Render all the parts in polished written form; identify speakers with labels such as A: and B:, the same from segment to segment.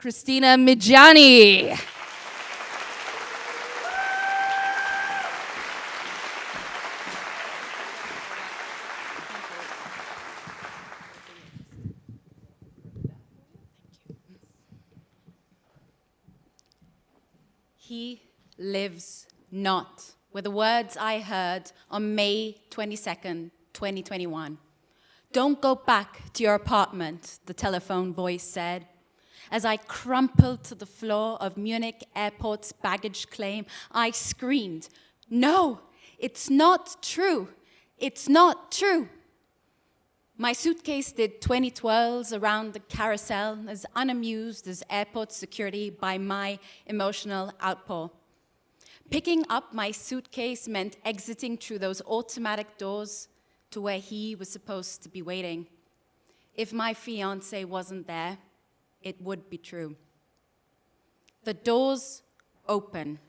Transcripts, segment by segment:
A: Christina Mijani. He lives not were the words I heard on May 22nd, 2021. Don't go back to your apartment, the telephone voice said. As I crumpled to the floor of Munich airport's baggage claim, I screamed, "No, it's not true. It's not true." My suitcase did 20 twirls around the carousel, as unamused as airport security by my emotional outpour. Picking up my suitcase meant exiting through those automatic doors to where he was supposed to be waiting. If my fiancé wasn't there, it would be true. The doors open.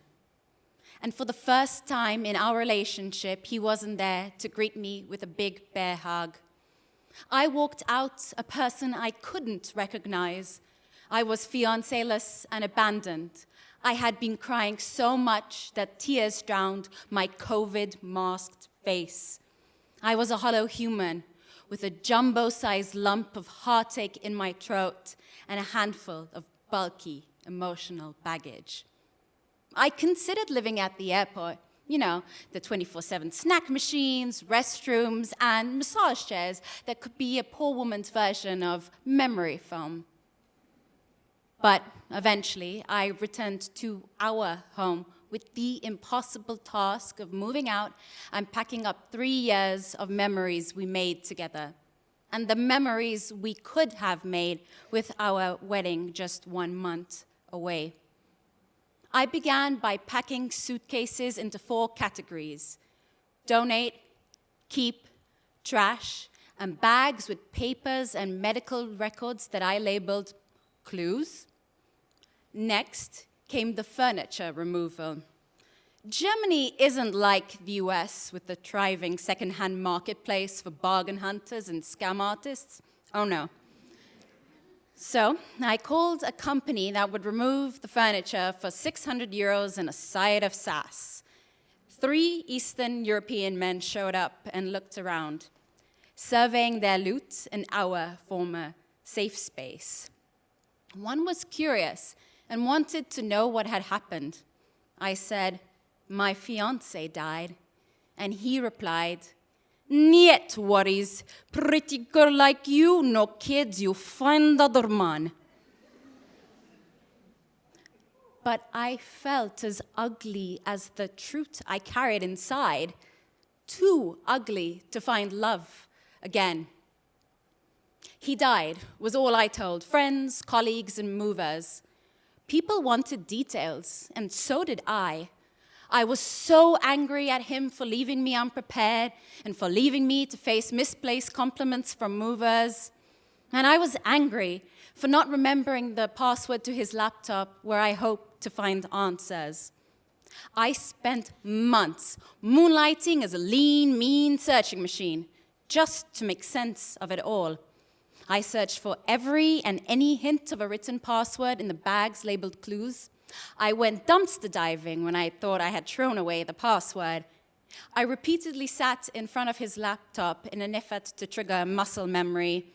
A: And for the first time in our relationship, he wasn't there to greet me with a big bear hug. I walked out a person I couldn't recognize. I was fiancé-less and abandoned. I had been crying so much that tears drowned my COVID-masked face. I was a hollow human with a jumbo-sized lump of heartache in my throat and a handful of bulky emotional baggage. I considered living at the airport. You know, the 24/7 snack machines, restrooms, and massage chairs that could be a poor woman's version of memory foam. But eventually, I returned to our home with the impossible task of moving out and packing up 3 years of memories we made together, and the memories we could have made with our wedding just 1 month away. I began by packing suitcases into 4 categories: donate, keep, trash, and bags with papers and medical records that I labeled clues. Next came the furniture removal. Germany isn't like the US with the thriving second-hand marketplace for bargain hunters and scam artists. Oh no. So I called a company that would remove the furniture for 600 euros and a side of sass. 3 Eastern European men showed up and looked around, surveying their loot and our former safe space. One was curious and wanted to know what had happened. I said, "My fiancé died," and he replied, "Niet worries, pretty girl like you, no kids, you find other man." But I felt as ugly as the truth I carried inside, too ugly to find love again. He died, was all I told friends, colleagues, and movers. People wanted details, and so did I. I was so angry at him for leaving me unprepared and for leaving me to face misplaced compliments from movers. And I was angry for not remembering the password to his laptop where I hoped to find answers. I spent months moonlighting as a lean, mean searching machine just to make sense of it all. I searched for every and any hint of a written password in the bags labeled clues. I went dumpster diving when I thought I had thrown away the password. I repeatedly sat in front of his laptop in an effort to trigger muscle memory.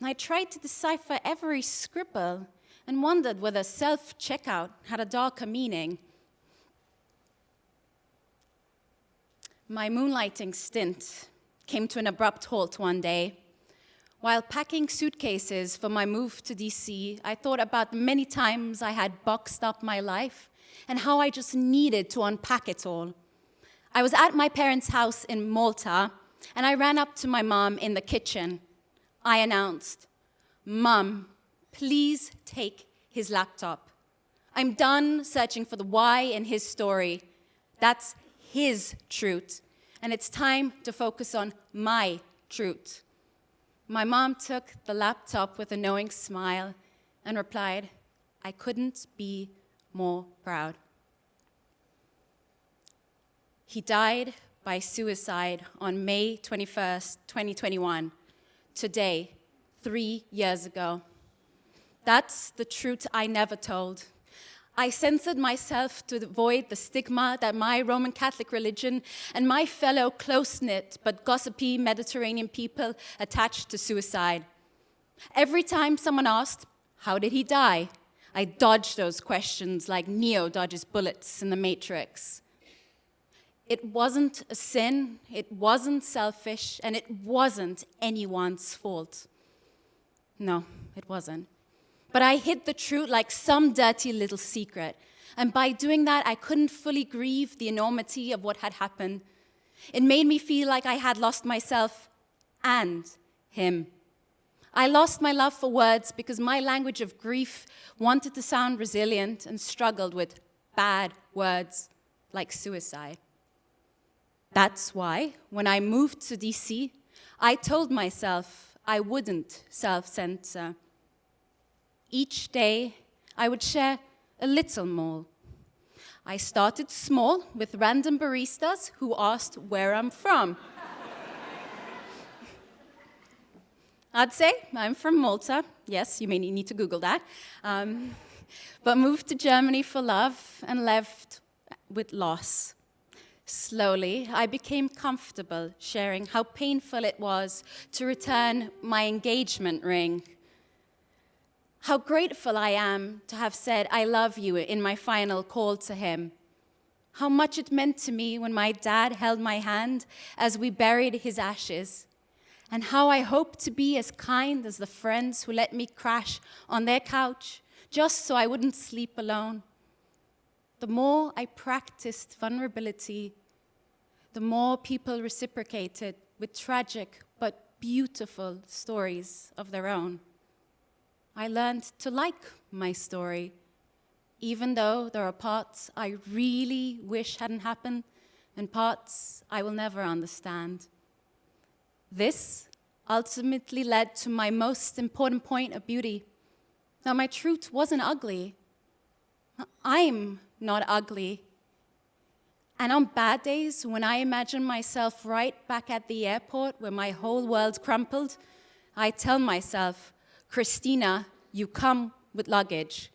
A: I tried to decipher every scribble and wondered whether self-checkout had a darker meaning. My moonlighting stint came to an abrupt halt one day. While packing suitcases for my move to DC, I thought about the many times I had boxed up my life and how I just needed to unpack it all. I was at my parents' house in Malta, and I ran up to my mom in the kitchen. I announced, "Mom, please take his laptop. I'm done searching for the why in his story. That's his truth, and it's time to focus on my truth." My mom took the laptop with a knowing smile and replied, "I couldn't be more proud." He died by suicide on May 21st, 2021, today, 3 years ago. That's the truth I never told. I censored myself to avoid the stigma that my Roman Catholic religion and my fellow close-knit but gossipy Mediterranean people attached to suicide. Every time someone asked, how did he die? I dodged those questions like Neo dodges bullets in the Matrix. It wasn't a sin, it wasn't selfish, and it wasn't anyone's fault. No, it wasn't. But I hid the truth like some dirty little secret. And by doing that, I couldn't fully grieve the enormity of what had happened. It made me feel like I had lost myself and him. I lost my love for words because my language of grief wanted to sound resilient and struggled with bad words like suicide. That's why, when I moved to DC, I told myself I wouldn't self-censor. Each day, I would share a little more. I started small with random baristas who asked where I'm from. I'd say I'm from Malta. Yes, you may need to Google that. But moved to Germany for love and left with loss. Slowly, I became comfortable sharing how painful it was to return my engagement ring. How grateful I am to have said I love you in my final call to him. How much it meant to me when my dad held my hand as we buried his ashes. And how I hope to be as kind as the friends who let me crash on their couch just so I wouldn't sleep alone. The more I practiced vulnerability, the more people reciprocated with tragic but beautiful stories of their own. I learned to like my story, even though there are parts I really wish hadn't happened and parts I will never understand. This ultimately led to my most important point of beauty. Now, my truth wasn't ugly. I'm not ugly. And on bad days, when I imagine myself right back at the airport where my whole world crumpled, I tell myself, Christina, you come with luggage.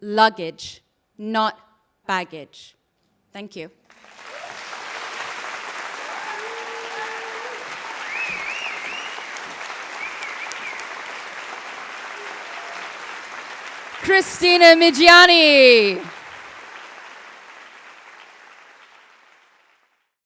A: Luggage, not baggage. Thank you.
B: Christina Migiani.